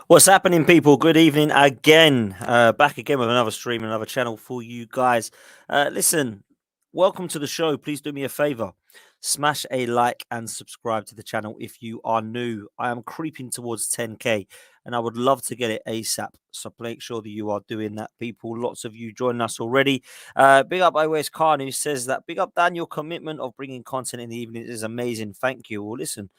What's happening, people? Good evening again. Back again with another stream, another channel for you guys. Listen, welcome to the show. Please do me a favor. Smash a like and subscribe to the channel if you are new. I am creeping towards 10K and I would love to get it ASAP. So make sure that you are doing that, people. Lots of you joining us already. Big up iWest Khan, who says that big up Dan, your commitment of bringing content in the evening is amazing. Thank you. Well, listen.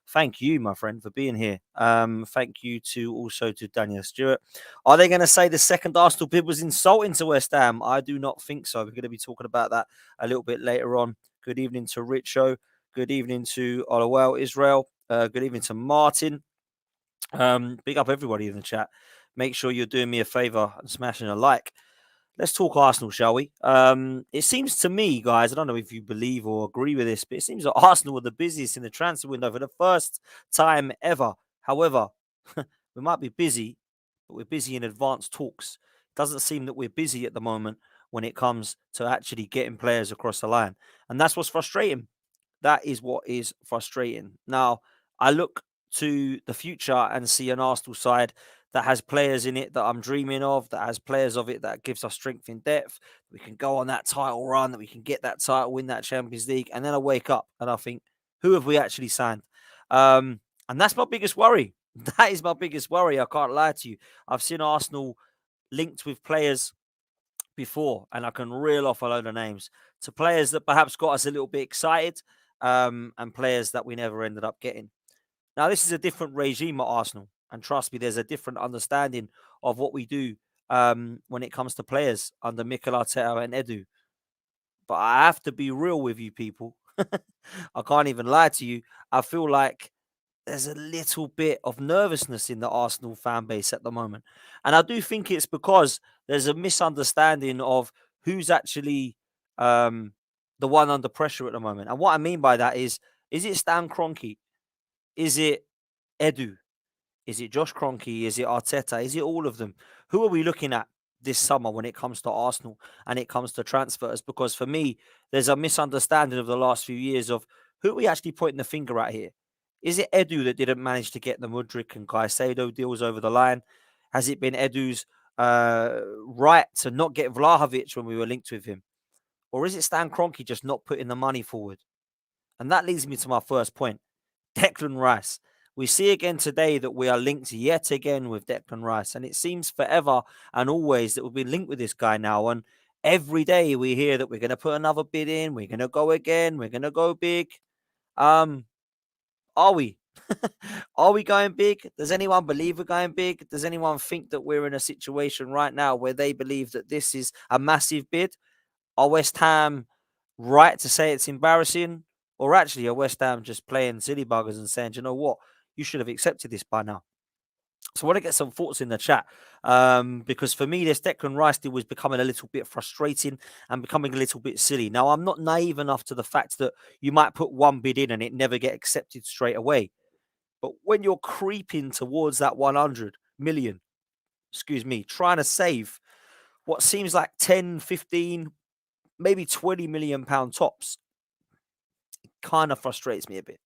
Thank you, my friend, for being here. Thank you to Daniel Stewart. Are they going to say the second Arsenal bid was insulting to West Ham? I do not think so. We're going to be talking about that a little bit later on. Good evening to Richo. Good evening to Olawale Israel. Good evening to Martin. Big up everybody in the chat. Make sure you're doing me a favor and smashing a like. Let's talk Arsenal, shall we? It seems to me, guys, I don't know if you believe or agree with this, but it seems that Arsenal were the busiest in the transfer window for the first time ever. However, we might be busy, but we're busy in advanced talks. It doesn't seem that we're busy at the moment when it comes to actually getting players across the line. And that's what's frustrating. That is what is frustrating. Now, I look to the future and see an Arsenal side that has players in it that I'm dreaming of, that has players of it that gives us strength in depth. We can go on that title run, that we can get that title, win that Champions League. And then I wake up and I think, who have we actually signed? And that's my biggest worry. That is my biggest worry. I can't lie to you. I've seen Arsenal linked with players before, and I can reel off a load of names to players that perhaps got us a little bit excited and players that we never ended up getting. Now, this is a different regime at Arsenal. And trust me, there's a different understanding of what we do when it comes to players under Mikel Arteta and Edu. But I have to be real with you, people. I can't even lie to you. I feel like there's a little bit of nervousness in the Arsenal fan base at the moment. And I do think it's because there's a misunderstanding of who's actually the one under pressure at the moment. And what I mean by that is it Stan Kroenke? Is it Edu? Is it Josh Kroenke? Is it Arteta? Is it all of them? Who are we looking at this summer when it comes to Arsenal and it comes to transfers? Because for me, there's a misunderstanding of the last few years of who are we actually pointing the finger at here? Is it Edu that didn't manage to get the Mudryk and Caicedo deals over the line? Has it been Edu's right to not get Vlahovic when we were linked with him? Or is it Stan Kroenke just not putting the money forward? And that leads me to my first point. Declan Rice. We see again today that we are linked yet again with Declan Rice. And it seems forever and always that we've been linked with this guy now. And every day we hear that we're going to put another bid in. We're going to go again. We're going to go big. Are we? Are we going big? Does anyone believe we're going big? Does anyone think that we're in a situation right now where they believe that this is a massive bid? Are West Ham right to say it's embarrassing? Or actually, are West Ham just playing silly buggers and saying, you know what? You should have accepted this by now. So I want to get some thoughts in the chat because for me, this Declan Rice deal was becoming a little bit frustrating and becoming a little bit silly. Now, I'm not naive enough to the fact that you might put one bid in and it never get accepted straight away. But when you're creeping towards that 100 million, trying to save what seems like 10, 15, maybe 20 million pound tops, it kind of frustrates me a bit.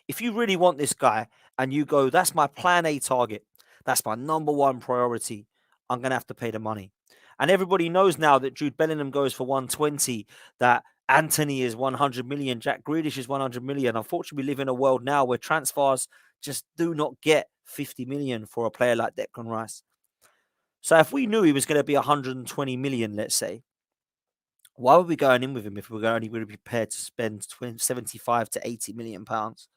If you really want this guy and you go, that's my plan A target, that's my number one priority, I'm going to have to pay the money. And everybody knows now that Jude Bellingham goes for 120, that Anthony is 100 million, Jack Grealish is 100 million. Unfortunately, we live in a world now where transfers just do not get 50 million for a player like Declan Rice. So if we knew he was going to be 120 million, let's say, why were we going in with him if we were only going to be prepared to spend 75 to 80 million pounds?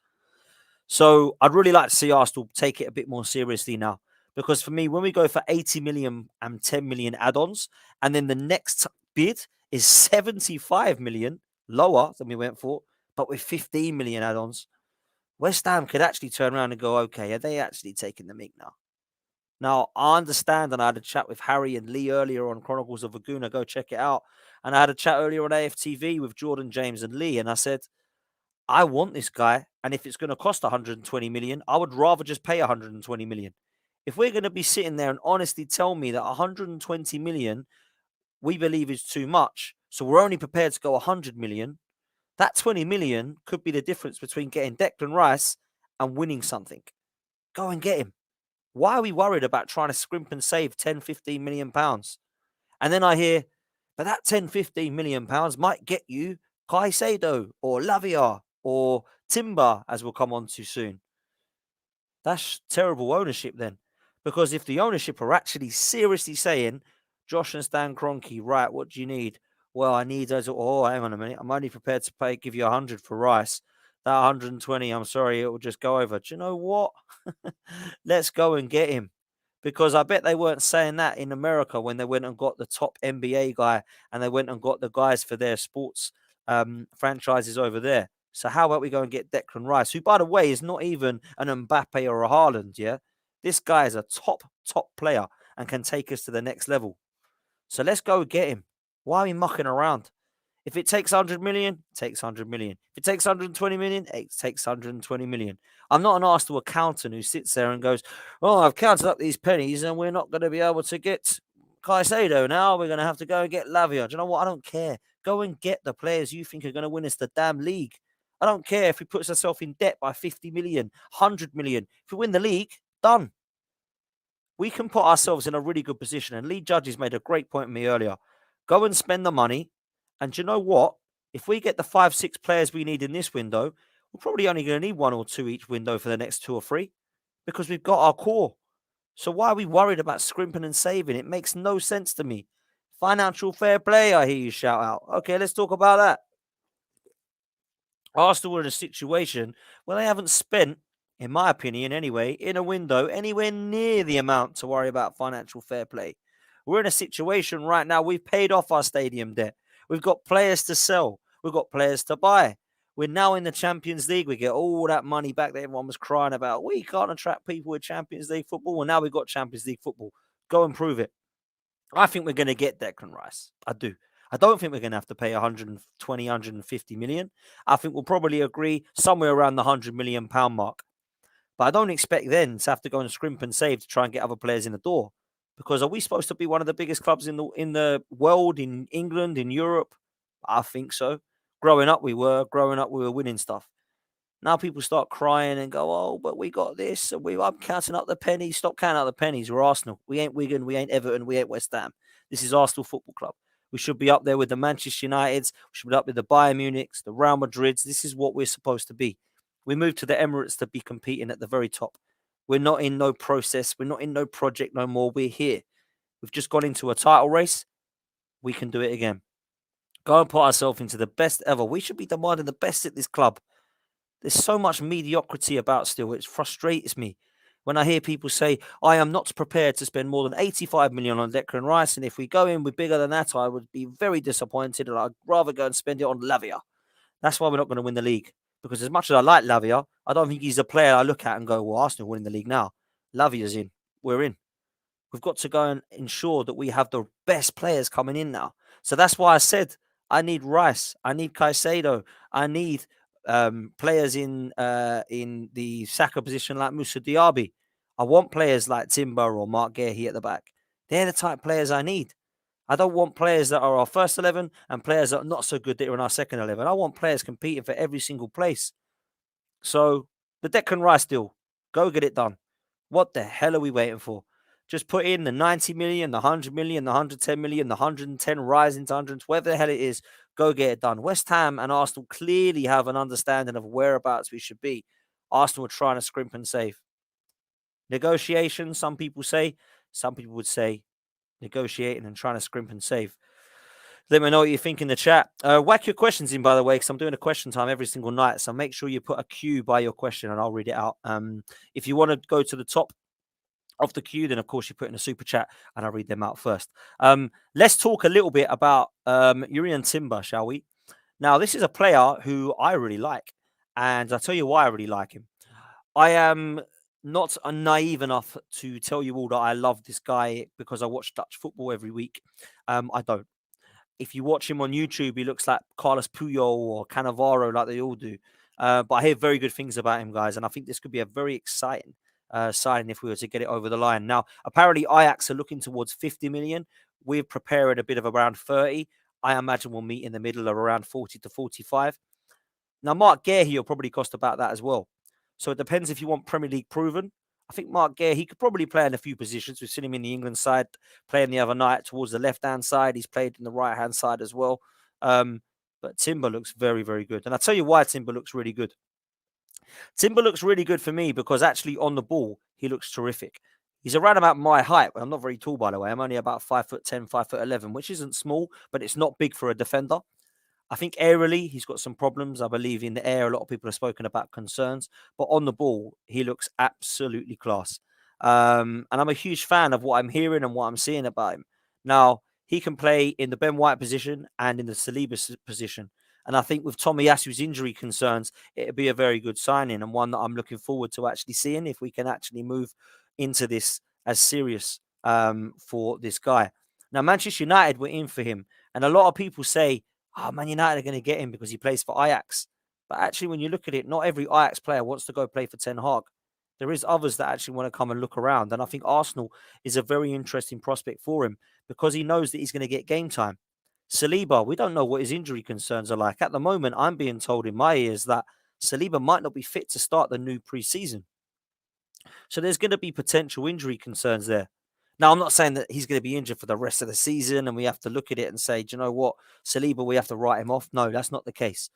So I'd really like to see Arsenal take it a bit more seriously now. Because for me, when we go for 80 million and 10 million add-ons, and then the next bid is 75 million, lower than we went for, but with 15 million add-ons, West Ham could actually turn around and go, okay, are they actually taking the mick now? Now, I understand, and I had a chat with Harry and Lee earlier on Chronicles of Laguna. Go check it out. And I had a chat earlier on AFTV with Jordan, James, and Lee, and I said, I want this guy, and if it's going to cost 120 million, I would rather just pay 120 million. If we're going to be sitting there and honestly tell me that 120 million we believe is too much, so we're only prepared to go 100 million, that 20 million could be the difference between getting Declan Rice and winning something. Go and get him. Why are we worried about trying to scrimp and save 10, 15 million pounds? And then I hear, but that 10, 15 million pounds might get you Caicedo or Lavia or Timber, as we'll come on to soon. That's terrible ownership then. Because if the ownership are actually seriously saying, Josh and Stan Kroenke, right, what do you need? Well, I need those. Oh, hang on a minute. I'm only prepared to give you 100 for Rice. That 120, I'm sorry, it will just go over. Do you know what? Let's go and get him. Because I bet they weren't saying that in America when they went and got the top NBA guy and they went and got the guys for their sports franchises over there. So how about we go and get Declan Rice, who, by the way, is not even an Mbappe or a Haaland, yeah? This guy is a top player and can take us to the next level. So let's go get him. Why are we mucking around? If it takes 100 million, it takes 100 million. If it takes 120 million, it takes 120 million. I'm not an Arsenal accountant who sits there and goes, oh, I've counted up these pennies and we're not going to be able to get Caicedo now. We're going to have to go and get Lavia. Do you know what? I don't care. Go and get the players you think are going to win us the damn league. I don't care if he puts himself in debt by 50 million, 100 million. If we win the league, done. We can put ourselves in a really good position. And Lee Judges made a great point to me earlier. Go and spend the money. And you know what? If we get the 5, 6 players we need in this window, we're probably only going to need 1 or 2 each window for the next 2 or 3 because we've got our core. So why are we worried about scrimping and saving? It makes no sense to me. Financial fair play, I hear you shout out. Okay, let's talk about that. Arsenal are in a situation where they haven't spent, in my opinion anyway, in a window anywhere near the amount to worry about financial fair play. We're in a situation right now, we've paid off our stadium debt. We've got players to sell. We've got players to buy. We're now in the Champions League. We get all that money back that everyone was crying about. We can't attract people with Champions League football. Well, now we've got Champions League football. Go and prove it. I think we're going to get Declan Rice. I do. I don't think we're going to have to pay 120, 150 million. I think we'll probably agree somewhere around the 100 million pound mark. But I don't expect then to have to go and scrimp and save to try and get other players in the door. Because are we supposed to be one of the biggest clubs in the world, in England, in Europe? I think so. Growing up, we were winning stuff. Now people start crying and go, oh, but we got this. And I'm counting up the pennies. Stop counting up the pennies. We're Arsenal. We ain't Wigan. We ain't Everton. We ain't West Ham. This is Arsenal Football Club. We should be up there with the Manchester Uniteds. We should be up with the Bayern Munichs, the Real Madrids. This is what we're supposed to be. We moved to the Emirates to be competing at the very top. We're not in no process. We're not in no project no more. We're here. We've just gone into a title race. We can do it again. Go and put ourselves into the best ever. We should be demanding the best at this club. There's so much mediocrity about still. It frustrates me when I hear people say, I am not prepared to spend more than 85 million on Declan Rice. And if we go in with bigger than that, I would be very disappointed. And I'd rather go and spend it on Lavia. That's why we're not going to win the league. Because as much as I like Lavia, I don't think he's a player I look at and go, well, Arsenal winning the league now. Lavia's in. We're in. We've got to go and ensure that we have the best players coming in now. So that's why I said I need Rice. I need Caicedo. I need players in the Saka position like Moussa Diaby. I want players like Timber or Mark Guehi at the back. They're the type of players I need. I don't want players that are our first 11 and players that are not so good that are in our second 11. I want players competing for every single place. So the Declan Rice deal, go get it done. What the hell are we waiting for? Just put in the 90 million, the 100 million, the 110 million, the 110 rising to 100, whatever the hell it is, go get it done. West Ham and Arsenal clearly have an understanding of whereabouts we should be. Arsenal are trying to scrimp and save. Negotiations, some people say. Some people would say negotiating and trying to scrimp and save. Let me know what you think in the chat. Whack your questions in, by the way, because I'm doing a question time every single night. So make sure you put a Q by your question and I'll read it out. If you want to go to the top of the queue, then of course you put in a super chat and I'll read them out first. Let's talk a little bit about Jurrien Timber, shall we? Now, this is a player who I really like, and I'll tell you why I really like him. I am not naive enough to tell you all that I love this guy because I watch Dutch football every week. I don't. If you watch him on YouTube, he looks like Carlos Puyol or Cannavaro like they all do. But I hear very good things about him, guys, and I think this could be a very exciting signing if we were to get it over the line. Now, apparently Ajax are looking towards 50 million. We're preparing a bit of around 30. I imagine we'll meet in the middle of around 40 to 45. Now, Mark Guehi will probably cost about that as well. So it depends if you want Premier League proven I think Mark Gare, he could probably play in a few positions. We've seen him in the England side playing the other night towards the left-hand side. He's played in the right-hand side as well. But Timber looks very, very good. And I'll tell you why Timber looks really good. Timber looks really good for me because actually on the ball, he looks terrific. He's around about my height. I'm not very tall, by the way. I'm only about 5'10", 5'11", which isn't small, but it's not big for a defender. I think aerially, he's got some problems. I believe in the air, a lot of people have spoken about concerns. But on the ball, he looks absolutely class. And I'm a huge fan of what I'm hearing and what I'm seeing about him. Now, he can play in the Ben White position and in the Saliba position. And I think with Tomiyasu's injury concerns, it'll be a very good signing and one that I'm looking forward to actually seeing if we can actually move into this as serious for this guy. Now, Manchester United were in for him. And a lot of people say, oh, Man United are going to get him because he plays for Ajax. But actually, when you look at it, not every Ajax player wants to go play for Ten Hag. There is others that actually want to come and look around. And I think Arsenal is a very interesting prospect for him because he knows that he's going to get game time. Saliba, we don't know what his injury concerns are like. At the moment, I'm being told in my ears that Saliba might not be fit to start the new pre-season. So there's going to be potential injury concerns there. Now, I'm not saying that he's going to be injured for the rest of the season and we have to look at it and say, do you know what, Saliba, we have to write him off. No, that's not the case.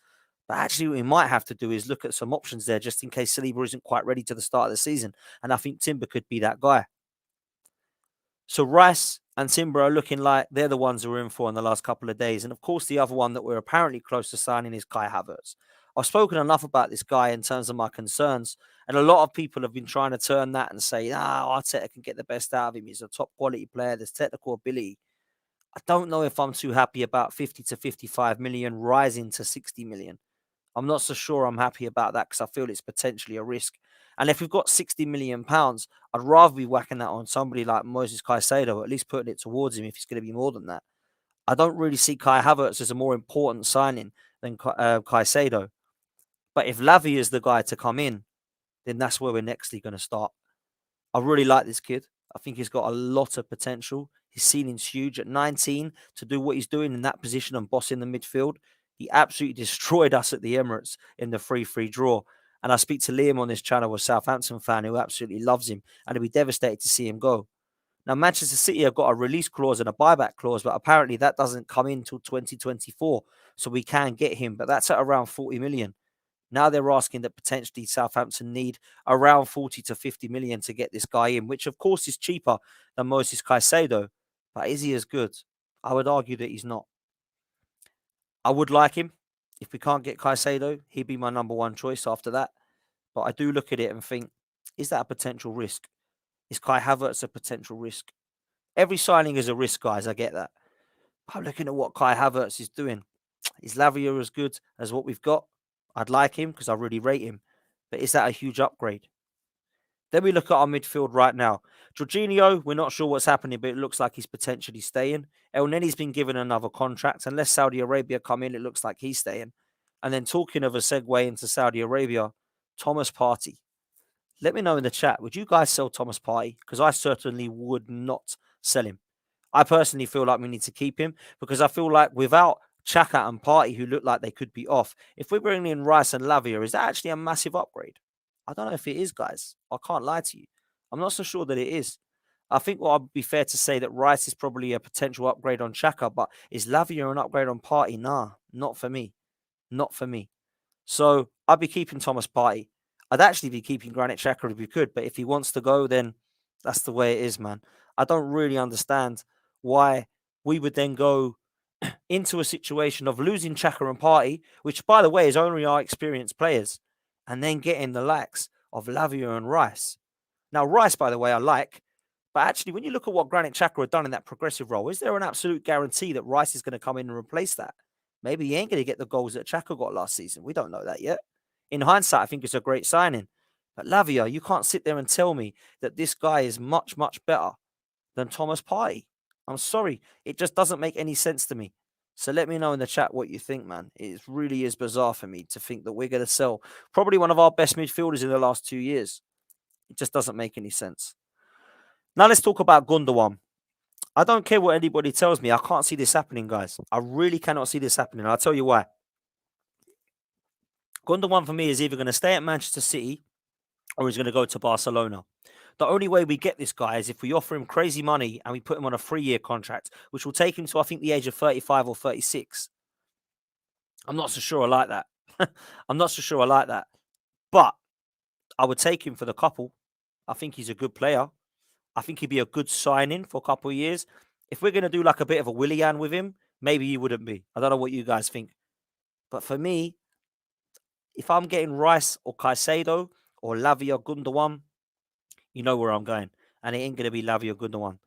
But actually, what we might have to do is look at some options there just in case Saliba isn't quite ready to the start of the season. And I think Timber could be that guy. So Rice and Timber are looking like they're the ones we're in for in the last couple of days. And of course, the other one that we're apparently close to signing is Kai Havertz. I've spoken enough about this guy in terms of my concerns. And a lot of people have been trying to turn that and say, Arteta can get the best out of him. He's a top quality player. There's technical ability. I don't know if I'm too happy about 50 to 55 million rising to 60 million. I'm not so sure I'm happy about that because I feel it's potentially a risk. And if we've got £60 million, I'd rather be whacking that on somebody like Moses Caicedo, or at least putting it towards him if it's going to be more than that. I don't really see Kai Havertz as a more important signing than Caicedo. But if Lavia is the guy to come in, then that's where we're nextly going to start. I really like this kid. I think he's got a lot of potential. His ceiling's huge. At 19, to do what he's doing in that position and bossing the midfield, he absolutely destroyed us at the Emirates in the 3-3 draw. And I speak to Liam on this channel, a Southampton fan who absolutely loves him, and he'll be devastated to see him go. Now, Manchester City have got a release clause and a buyback clause, but apparently that doesn't come in until 2024. So we can get him, but that's at around 40 million. Now they're asking that potentially Southampton need around 40 to 50 million to get this guy in, which of course is cheaper than Moses Caicedo. But is he as good? I would argue that he's not. I would like him. If we can't get Caicedo, he'd be my number one choice after that. But I do look at it and think, is that a potential risk? Is Kai Havertz a potential risk? Every signing is a risk, guys. I get that. But I'm looking at what Kai Havertz is doing. Is Lavia as good as what we've got? I'd like him because I really rate him. But is that a huge upgrade? Then we look at our midfield right now. Jorginho, we're not sure what's happening, but it looks like he's potentially staying. El Neni's been given another contract. Unless Saudi Arabia come in, it looks like he's staying. And then talking of a segue into Saudi Arabia, Thomas Partey. Let me know in the chat, would you guys sell Thomas Partey? Because I certainly would not sell him. I personally feel like we need to keep him because I feel like without Xhaka and Partey, who look like they could be off, if we're bringing in Rice and Lavia, is that actually a massive upgrade? I don't know if it is, guys. I can't lie to you. I'm not so sure that it is. I think what would be fair to say that Rice is probably a potential upgrade on Xhaka, but is Lavia an upgrade on Partey? Nah, not for me. Not for me. So I'd be keeping Thomas Partey. I'd actually be keeping Granit Xhaka if we could, but if he wants to go, then that's the way it is, man. I don't really understand why we would then go into a situation of losing Xhaka and Partey, which, by the way, is only our experienced players, and then getting the likes of Lavia and Rice. Now, Rice, by the way, I like, but actually, when you look at what Granit Xhaka had done in that progressive role, is there an absolute guarantee that Rice is going to come in and replace that? Maybe he ain't going to get the goals that Xhaka got last season. We don't know that yet. In hindsight, I think it's a great signing. But Lavia, you can't sit there and tell me that this guy is much, much better than Thomas Partey. I'm sorry. It just doesn't make any sense to me. So let me know in the chat what you think, man. It really is bizarre for me to think that we're going to sell probably one of our best midfielders in the last 2 years. It just doesn't make any sense. Now let's talk about Gundogan. I don't care what anybody tells me. I can't see this happening, guys. I really cannot see this happening. I'll tell you why. Gundogan for me is either going to stay at Manchester City or he's going to go to Barcelona. The only way we get this guy is if we offer him crazy money and we put him on a 3-year contract, which will take him to, I think, the age of 35 or 36. I'm not so sure I like that. I'm not so sure I like that. But I would take him for the couple. I think he's a good player. I think he'd be a good signing for a couple of years. If we're going to do like a bit of a Willian with him, maybe he wouldn't be. I don't know what you guys think. But for me, if I'm getting Rice or Caicedo or Lavia Gundogan, you know where I'm going. And it ain't going to be Lavia Gundogan.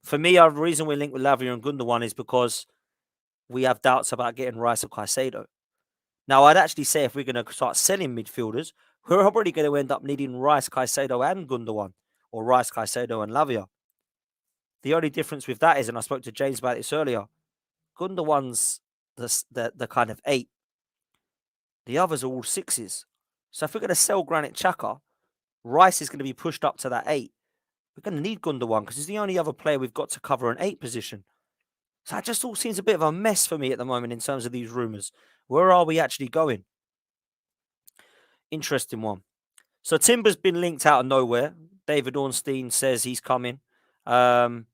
For me, the reason we're linked with Lavia and Gundogan is because we have doubts about getting Rice or Caicedo. Now, I'd actually say if we're going to start selling midfielders, we're probably going to end up needing Rice, Caicedo, and Gundogan, or Rice, Caicedo, and Lavia. The only difference with that is, and I spoke to James about this earlier, Gundogan's the kind of 8. The others are all 6s. So if we're going to sell Granit Xhaka, Rice is going to be pushed up to that 8. We're going to need Gundogan because he's the only other player we've got to cover an 8 position. So that just all seems a bit of a mess for me at the moment in terms of these rumours. Where are we actually going? Interesting one. So Timber's been linked out of nowhere. David Ornstein says he's coming. And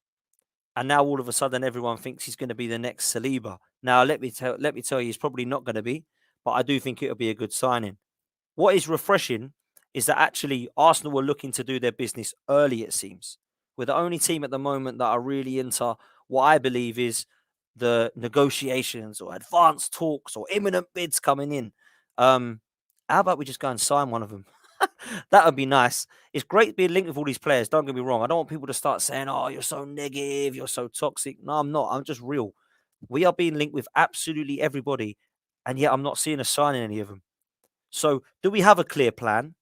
now all of a sudden everyone thinks he's going to be the next Saliba. Now let me tell you, he's probably not going to be, but I do think it'll be a good signing. What is refreshing is that actually Arsenal were looking to do their business early, it seems. We're the only team at the moment that are really into what I believe is the negotiations or advanced talks or imminent bids coming in. How about we just go and sign one of them? That would be nice. It's great being linked with all these players. Don't get me wrong. I don't want people to start saying, oh, you're so negative, you're so toxic. No, I'm not. I'm just real. We are being linked with absolutely everybody, and yet I'm not seeing a sign in any of them. So do we have a clear plan,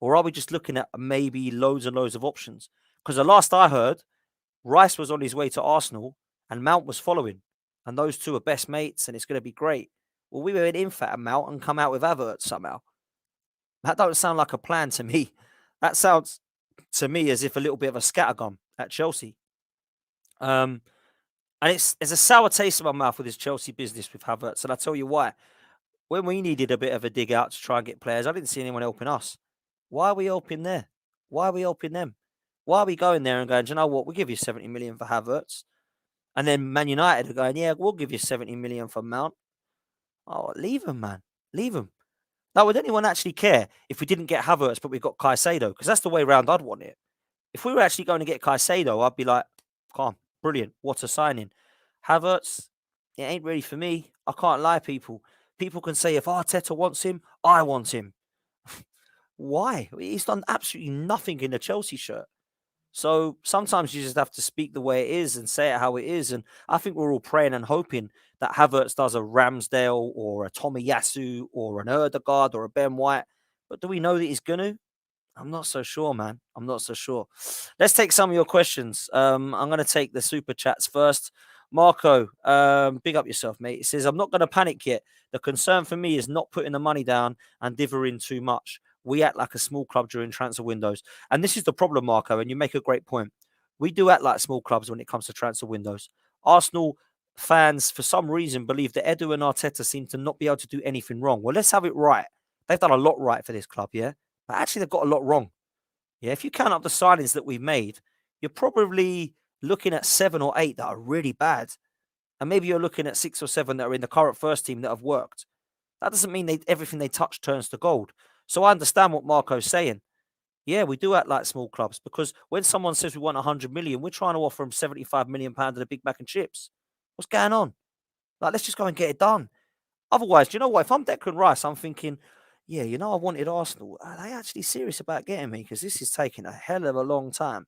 or are we just looking at maybe loads and loads of options? Because the last I heard, Rice was on his way to Arsenal and Mount was following. And those two are best mates and it's going to be great. Well, we went in for Mount and come out with Havertz somehow. That don't sound like a plan to me. That sounds to me as if a little bit of a scattergun at Chelsea. And it's a sour taste in my mouth with this Chelsea business with Havertz. And I'll tell you why. When we needed a bit of a dig out to try and get players, I didn't see anyone helping us. Why are we helping there? Why are we helping them? Why are we going there and going, do you know what? We'll give you 70 million for Havertz. And then Man United are going, yeah, we'll give you 70 million for Mount. Oh, leave him, man. Leave him. Now, would anyone actually care if we didn't get Havertz, but we got Caicedo? Because that's the way round I'd want it. If we were actually going to get Caicedo, I'd be like, calm, brilliant, what a signing. Havertz, it ain't really for me. I can't lie, people. People can say if Arteta wants him, I want him. Why? He's done absolutely nothing in the Chelsea shirt. So sometimes you just have to speak the way it is and say it how it is. And I think we're all praying and hoping that Havertz does a Ramsdale or a Tomiyasu or an Erdegaard or a Ben White. But do we know that he's going to? I'm not so sure, man. I'm not so sure. Let's take some of your questions. I'm going to take the super chats first. Marco, big up yourself, mate. He says, I'm not going to panic yet. The concern for me is not putting the money down and divvying too much. We act like a small club during transfer windows. And this is the problem, Marco, and you make a great point. We do act like small clubs when it comes to transfer windows. Arsenal fans, for some reason, believe that Edu and Arteta seem to not be able to do anything wrong. Well, let's have it right. They've done a lot right for this club, yeah? But actually, they've got a lot wrong. Yeah, if you count up the signings that we've made, you're probably looking at 7 or 8 that are really bad. And maybe you're looking at 6 or 7 that are in the current first team that have worked. That doesn't mean everything they touch turns to gold. So I understand what Marco's saying. Yeah, we do act like small clubs because when someone says we want 100 million, we're trying to offer them 75 million pounds and a Big Mac and chips. What's going on? Like, let's just go and get it done. Otherwise, do you know what? If I'm Declan Rice, I'm thinking, yeah, you know, I wanted Arsenal. Are they actually serious about getting me? Because this is taking a hell of a long time.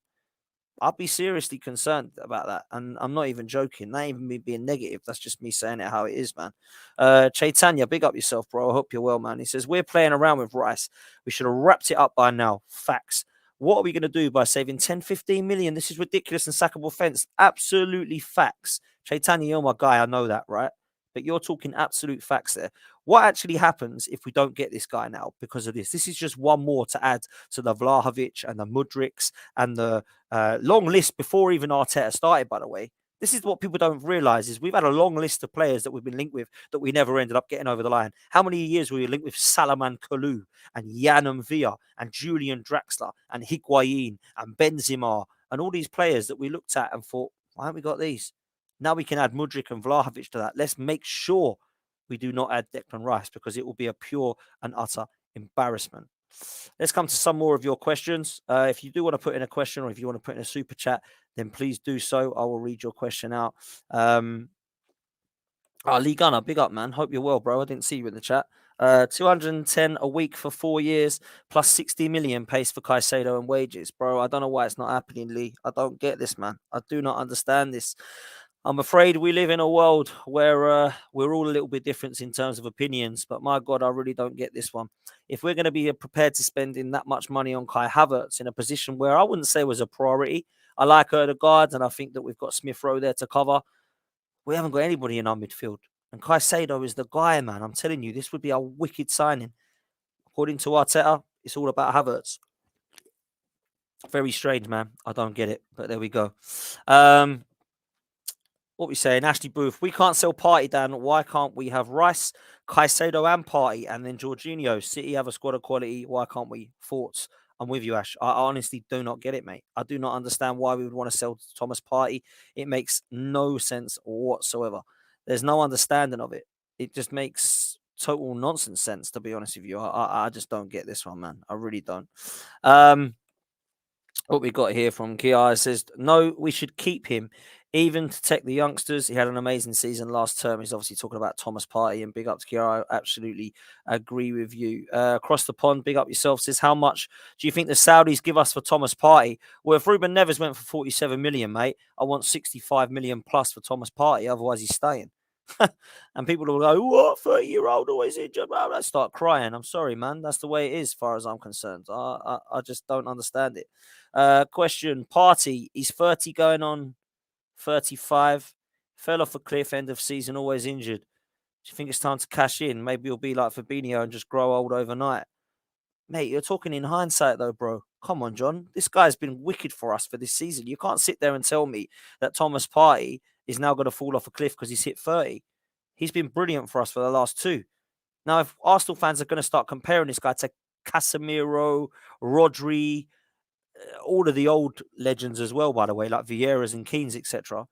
I'd be seriously concerned about that. And I'm not even joking. That ain't even me being negative. That's just me saying it how it is, man. Chaitanya, big up yourself, bro. I hope you're well, man. He says, we're playing around with Rice. We should have wrapped it up by now. Facts. What are we going to do by saving 10, 15 million? This is ridiculous and sackable offence. Absolutely facts. Chaitanya, you're my guy. I know that, right? But you're talking absolute facts there. What actually happens if we don't get this guy now because of this? This is just one more to add to the Vlahovic and the Mudriks and the long list before even Arteta started, by the way. This is what people don't realise is we've had a long list of players that we've been linked with that we never ended up getting over the line. How many years were we linked with Salaman Kalou and Yann Villa and Julian Draxler and Higuain and Benzema and all these players that we looked at and thought, why haven't we got these? Now we can add Mudryk and Vlahovic to that. Let's make sure we do not add Declan Rice because it will be a pure and utter embarrassment. Let's come to some more of your questions. If you do want to put in a question or if you want to put in a super chat, then please do so. I will read your question out. Lee Gunner, big up, man. Hope you're well, bro. I didn't see you in the chat. 210 a week for 4 years, plus 60 million pays for Caicedo and wages. Bro, I don't know why it's not happening, Lee. I don't get this, man. I do not understand this. I'm afraid we live in a world where we're all a little bit different in terms of opinions, but my God, I really don't get this one. If we're going to be prepared to spend in that much money on Kai Havertz in a position where I wouldn't say was a priority, I like Erdegaard, and I think that we've got Smith Rowe there to cover. We haven't got anybody in our midfield. And Caicedo is the guy, man. I'm telling you, this would be a wicked signing. According to Arteta, it's all about Havertz. Very strange, man. I don't get it, but there we go. What we saying? Ashley Booth, we can't sell Party, Dan. Why can't we have Rice, Caicedo and Party, and then Jorginho? City have a squad of quality. Why can't we? Thoughts? I'm with you, Ash. I honestly do not get it, mate. I do not understand why we would want to sell Thomas Partey. It makes no sense whatsoever. There's no understanding of it. It just makes total nonsense sense, to be honest with you. I just don't get this one, man. I really don't. What we got here from Kia says, no, we should keep him. Even to protect the youngsters, he had an amazing season last term. He's obviously talking about Thomas Partey, and big up to Kiara. I absolutely agree with you. Across the pond, big up yourself. Says, how much do you think the Saudis give us for Thomas Partey? Well, if Ruben Neves went for 47 million, mate, I want 65 million plus for Thomas Partey. Otherwise, he's staying. And people will go, what, 30-year-old always injured? Well, I start crying. I'm sorry, man. That's the way it is, as far as I'm concerned. I just don't understand it. Question, Partey, he's 30 going on 35, fell off a cliff, end of season, always injured. Do you think it's time to cash in? Maybe you'll be like Fabinho and just grow old overnight. Mate, you're talking in hindsight though, bro. Come on, John. This guy's been wicked for us for this season. You can't sit there and tell me that Thomas Partey is now going to fall off a cliff because he's hit 30. He's been brilliant for us for the last 2. Now, if Arsenal fans are going to start comparing this guy to Casemiro, Rodri, all of the old legends as well, by the way, like Vieira's and Keane's, etc.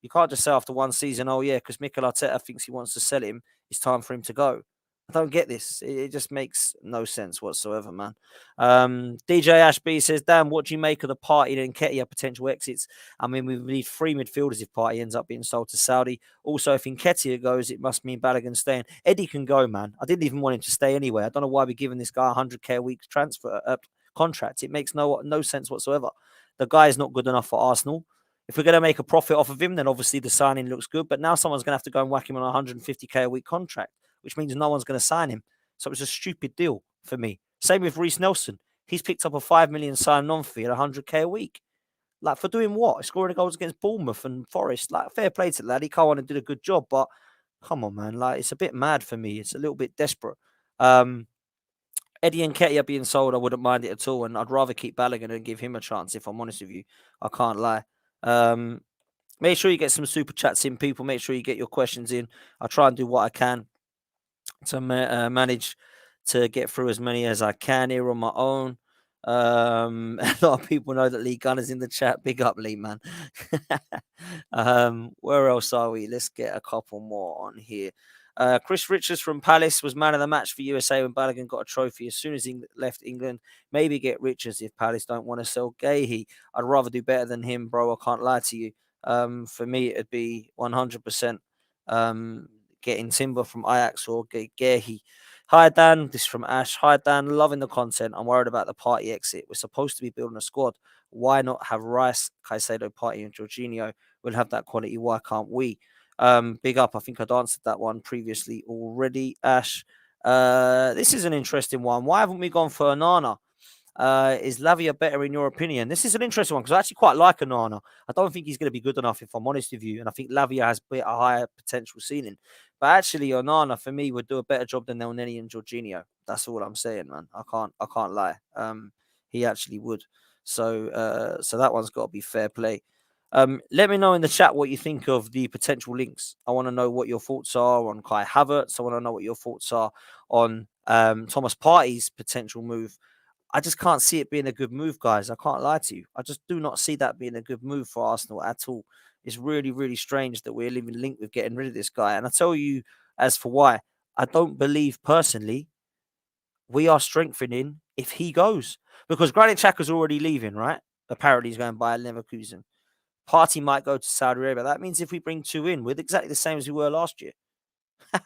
You can't just say after one season, oh yeah, because Mikel Arteta thinks he wants to sell him, it's time for him to go. I don't get this. It just makes no sense whatsoever, man. DJ Ashby says, Dan, what do you make of the Partey and Nketiah potential exits? I mean, we need 3 midfielders if Partey ends up being sold to Saudi. Also, if Nketiah goes, it must mean Balogun staying. Eddie can go, man. I didn't even want him to stay anyway. I don't know why we're giving this guy 100k a week transfer contract. It makes no sense whatsoever. The guy is not good enough for Arsenal. If we're going to make a profit off of him, then obviously the signing looks good. But now someone's going to have to go and whack him on a 150k a week contract, which means no one's going to sign him. So it was a stupid deal for me. Same with Reece Nelson. He's picked up a 5 million sign-on fee at 100k a week. Like, for doing what? Scoring goals against Bournemouth and Forest. Like, fair play to the lad. He come on and did a good job. But come on, man. Like, it's a bit mad for me. It's a little bit desperate. Eddie Nketiah being sold, I wouldn't mind it at all. And I'd rather keep Balogun and give him a chance, if I'm honest with you. I can't lie. Make sure you get some super chats in, people. Make sure you get your questions in. I'll try and do what I can to manage to get through as many as I can here on my own. A lot of people know that Lee Gunner's in the chat. Big up, Lee, man. Where else are we? Let's get a couple more on here. Chris Richards from Palace was man of the match for USA when Balogun got a trophy as soon as he left England. Maybe get Richards if Palace don't want to sell Gahey. I'd rather do better than him, bro. I can't lie to you. For me, it'd be 100% getting Timber from Ajax or Gahey. Hi, Dan. This is from Ash. Hi, Dan. Loving the content. I'm worried about the Partey exit. We're supposed to be building a squad. Why not have Rice, Caicedo, Partey, and Jorginho? We'll have that quality. Why can't we? Big up. I think I'd answered that one previously already, Ash. This is an interesting one. Why haven't we gone for Onana? Is Lavia better in your opinion? This is an interesting one because I actually quite like Onana. I don't think he's going to be good enough, if I'm honest with you. And I think Lavia has a higher potential ceiling. But actually, Onana, for me, would do a better job than Elneny and Jorginho. That's all I'm saying, man. I can't lie. He actually would. So that one's got to be fair play. Let me know in the chat what you think of the potential links. I want to know what your thoughts are on Kai Havertz. I want to know what your thoughts are on Thomas Partey's potential move. I just can't see it being a good move, guys. I can't lie to you. I just do not see that being a good move for Arsenal at all. It's really, really strange that we're even linked with getting rid of this guy. And I tell you, as for why, I don't believe personally we are strengthening if he goes. Because Granit Xhaka's already leaving, right? Apparently he's going by Leverkusen. Party might go to Saudi Arabia. That means if we bring two in, we're exactly the same as we were last year.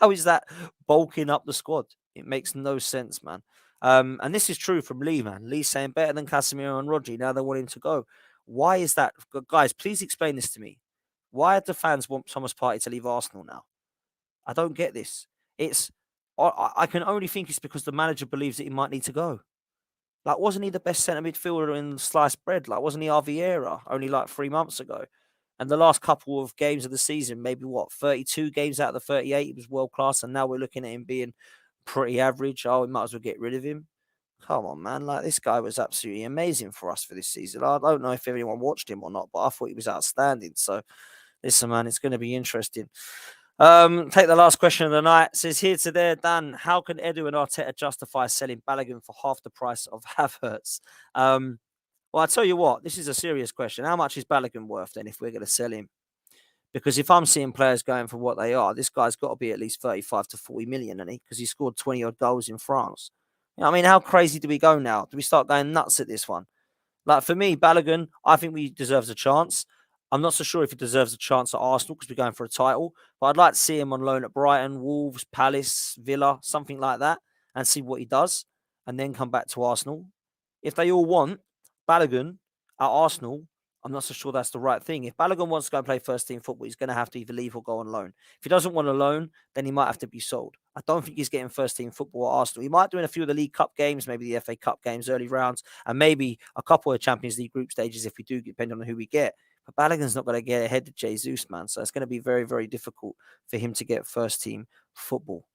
How is that bulking up the squad? It makes no sense, man. And this is true from Lee, man. Lee saying better than Casemiro and Rodri. Now they want him to go. Why is that? Guys, please explain this to me. Why do the fans want Thomas Partey to leave Arsenal now? I don't get this. I can only think it's because the manager believes that he might need to go. Like, wasn't he the best centre midfielder in sliced bread? Like, wasn't he our Vieira only like 3 months ago? And the last couple of games of the season, maybe 32 games out of the 38, he was world class. And now we're looking at him being pretty average. Oh, we might as well get rid of him. Come on, man. Like, this guy was absolutely amazing for us for this season. I don't know if anyone watched him or not, but I thought he was outstanding. So, listen, man, it's going to be interesting. Take the last question of the night. It says here to there, Dan, how can Edu and Arteta justify selling Balogun for half the price of Havertz? Well, I tell you what, this is a serious question. How much is Balogun worth then if we're going to sell him? Because if I'm seeing players going for what they are, this guy's got to be at least 35 to 40 million, hasn't he? Because he scored 20 odd goals in France. You know what I mean, how crazy do we go now? Do we start going nuts at this one? Like, for me, Balogun, I think he deserves a chance. I'm not so sure if he deserves a chance at Arsenal because we're going for a title, but I'd like to see him on loan at Brighton, Wolves, Palace, Villa, something like that, and see what he does, and then come back to Arsenal. If they all want Balogun at Arsenal, I'm not so sure that's the right thing. If Balogun wants to go and play first team football, he's going to have to either leave or go on loan. If he doesn't want a loan, then he might have to be sold. I don't think he's getting first team football at Arsenal. He might do in a few of the League Cup games, maybe the FA Cup games, early rounds, and maybe a couple of Champions League group stages if we do, depending on who we get. But Balogun's not going to get ahead of Jesus, man. So it's going to be very, very difficult for him to get first team football.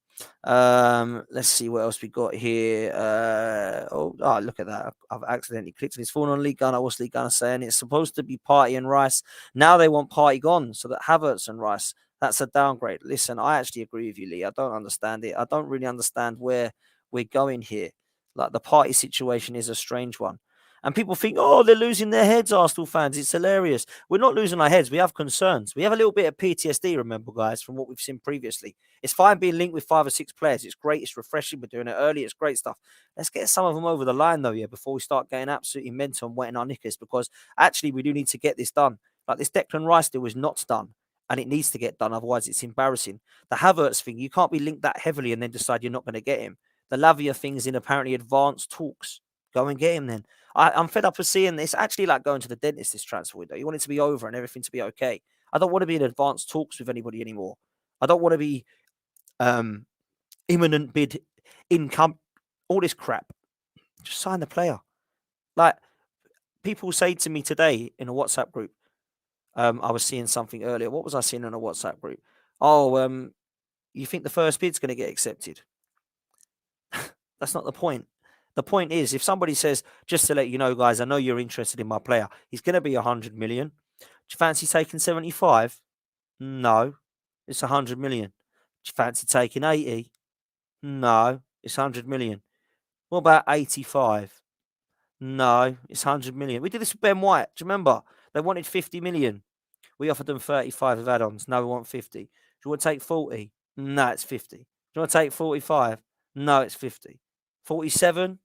Let's see what else we got here. Look at that. I've accidentally clicked on his phone on League Gunner. What's League Gunner saying? It's supposed to be Partey and Rice. Now they want Partey gone so that Havertz and Rice. That's a downgrade. Listen, I actually agree with you, Lee. I don't understand it. I don't really understand where we're going here. Like, the Partey situation is a strange one. And people think, oh, they're losing their heads, Arsenal fans. It's hilarious. We're not losing our heads. We have concerns. We have a little bit of PTSD, remember, guys, from what we've seen previously. It's fine being linked with 5 or 6 players. It's great. It's refreshing. We're doing it early. It's great stuff. Let's get some of them over the line, though, before we start getting absolutely mental and wetting our knickers, because actually we do need to get this done. Like, this Declan Rice deal was not done, and it needs to get done. Otherwise, it's embarrassing. The Havertz thing, you can't be linked that heavily and then decide you're not going to get him. The Lavia thing's in apparently advanced talks. Go and get him then. I'm fed up with seeing this. Actually, like going to the dentist this transfer window. You want it to be over and everything to be okay. I don't want to be in advanced talks with anybody anymore. I don't want to be imminent bid income, all this crap. Just sign the player. Like, people say to me today in a WhatsApp group, I was seeing something earlier. What was I seeing in a WhatsApp group? Oh, you think the first bid's going to get accepted? That's not the point. The point is, if somebody says, just to let you know, guys, I know you're interested in my player, he's going to be 100 million. Do you fancy taking 75? No, it's 100 million. Do you fancy taking 80? No, it's 100 million. What about 85? No, it's 100 million. We did this with Ben White. Do you remember? They wanted 50 million. We offered them 35 of add-ons. No, we want 50. Do you want to take 40? No, it's 50. Do you want to take 45? No, it's 50. 47?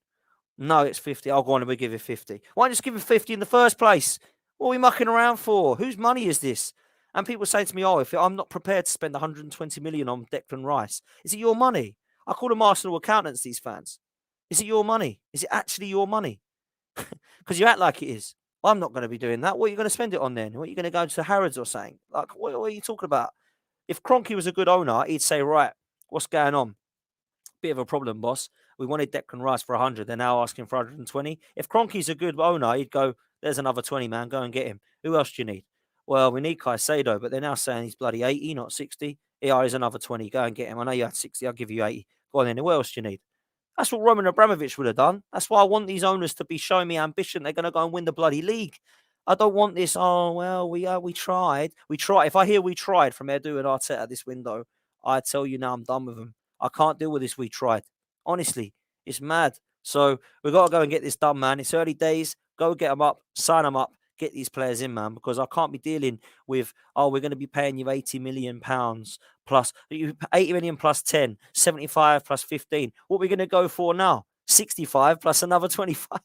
No, it's 50. I'll go on and we'll give you 50. Why not just give him 50 in the first place? What are we mucking around for? Whose money is this? And people say to me, oh, if I'm not prepared to spend 120 million on Declan Rice, is it your money? I call them Arsenal accountants, these fans. Is it your money? Is it actually your money? Because you act like it is. I'm not going to be doing that. What are you going to spend it on then? What are you going to go to Harrods or something? Like, what are you talking about? If Kroenke was a good owner, he'd say, right, what's going on? Bit of a problem, boss. We wanted Declan Rice for 100. They're now asking for 120. If Kroenke's a good owner, he'd go, there's another 20, man. Go and get him. Who else do you need? Well, we need Caicedo, but they're now saying he's bloody 80, not 60. Yeah, he's another 20. Go and get him. I know you had 60. I'll give you 80. Go on then. Who else do you need? That's what Roman Abramovich would have done. That's why I want these owners to be showing me ambition. They're going to go and win the bloody league. I don't want this. Oh well, we tried. We tried. If I hear we tried from Edu and Arteta this window, I tell you now, I'm done with them. I can't deal with this. We tried. Honestly, it's mad. So we've got to go and get this done, man. It's early days. Go get them up, sign them up, get these players in, man. Because I can't be dealing with, oh, we're going to be paying you £80 million plus 80 million plus 10, 75 plus 15. What are we going to go for now? 65 plus another 25.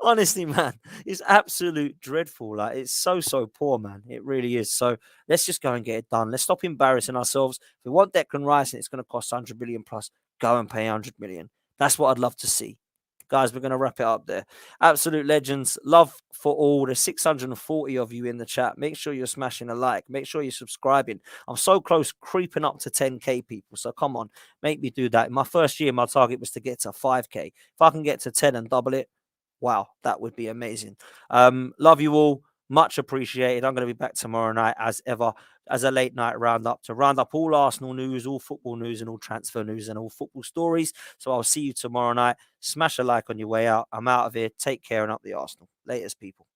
Honestly, man, it's absolute dreadful. Like, it's so poor, man. It really is. So let's just go and get it done. Let's stop embarrassing ourselves. If we want Declan Rice and it's going to cost 100 million plus, go and pay 100 million. That's what I'd love to see. Guys, we're going to wrap it up there. Absolute legends. Love for all. There's 640 of you in the chat. Make sure you're smashing a like. Make sure you're subscribing. I'm so close, creeping up to 10K people. So come on, make me do that. In my first year, my target was to get to 5K. If I can get to 10 and double it, wow, that would be amazing. Love you all. Much appreciated. I'm going to be back tomorrow night as ever, as a late night roundup to round up all Arsenal news, all football news, and all transfer news and all football stories. So I'll see you tomorrow night. Smash a like on your way out. I'm out of here. Take care and up the Arsenal. Latest, people.